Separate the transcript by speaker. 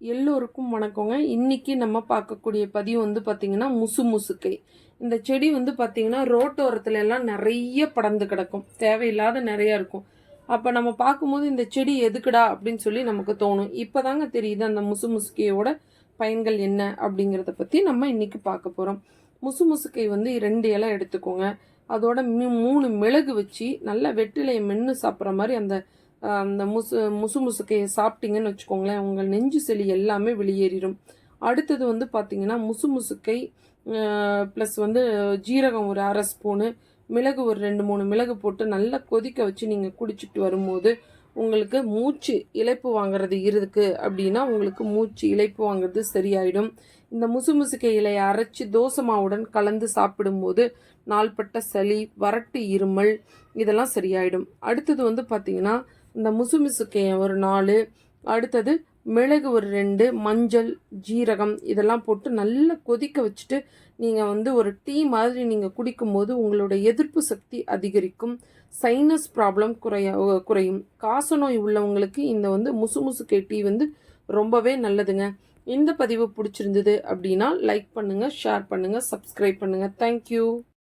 Speaker 1: எல்லோருக்கும் வணக்கங்க. இன்னைக்கு நம்ம பார்க்கக்கூடிய பதிவு வந்து பார்த்தீங்கன்னா, முசுமுசுக்கை. இந்த செடி வந்து பார்த்தீங்கன்னா, ரோட்டோரத்துல எல்லாம் நெறைய படர்ந்து கிடக்கும். தேவையில்லாத நெறைய இருக்கும். அப்ப நம்ம பார்க்கும்போது, இந்த செடி எதுக்குடா அப்படின்னு சொல்லி நமக்கு தோணும். இப்பதாங்க தெரியுது அந்த முசுமுசுக்கையோட பயன்கள் என்ன அப்படிங்கிறத பத்தி நம்ம இன்னைக்கு பார்க்க போறோம். முசுமுசுக்கை வந்து 2 இலை எடுத்துக்கோங்க. அதோட 3 மிளகு வச்சு நல்லா வெற்றிலையை மென்னு சாப்பிட்ற மாரி அந்த அந்த முசுமுசுக்கையை சாப்பிட்டீங்கன்னு வச்சுக்கோங்களேன், உங்கள் நெஞ்சு சளி எல்லாமே வெளியேறிடும். அடுத்தது வந்து பார்த்தீங்கன்னா, முசுமுசுக்கை ப்ளஸ் வந்து ஜீரகம் ஒரு 1/2 ஸ்பூனு, மிளகு ஒரு 2, 3 மிளகு போட்டு நல்லா கொதிக்க வச்சு நீங்கள் குடிச்சிட்டு வரும்போது, உங்களுக்கு மூச்சு இளைப்பு வாங்குறது இருக்கு அப்படின்னா, உங்களுக்கு மூச்சு இளைப்பு வாங்குறது சரியாயிடும். இந்த முசுமுசுக்கை இலையை அரைச்சி தோசை மாவுடன் கலந்து சாப்பிடும்போது, நாள்பட்ட சளி, வறட்டு இருமல் இதெல்லாம் சரியாயிடும். அடுத்தது வந்து பார்த்தீங்கன்னா, இந்த முசுமுசுக்கையை ஒரு 4, அடுத்தது மிளகு ஒரு 2, மஞ்சள், ஜீரகம் இதெல்லாம் போட்டு நல்லா கொதிக்க வச்சுட்டு நீங்கள் வந்து ஒரு டீ மாதிரி நீங்கள் குடிக்கும்போது உங்களோட எதிர்ப்பு சக்தி அதிகரிக்கும். சைனஸ் ப்ராப்ளம் குறையும். காசநோய் உள்ளவங்களுக்கு இந்த வந்து முசுமுசுக்கை டீ வந்து ரொம்பவே நல்லதுங்க. இந்த பதிவு பிடிச்சிருந்தது அப்படின்னா லைக் பண்ணுங்கள், ஷேர் பண்ணுங்கள், சப்ஸ்கிரைப் பண்ணுங்கள். தேங்க்யூ.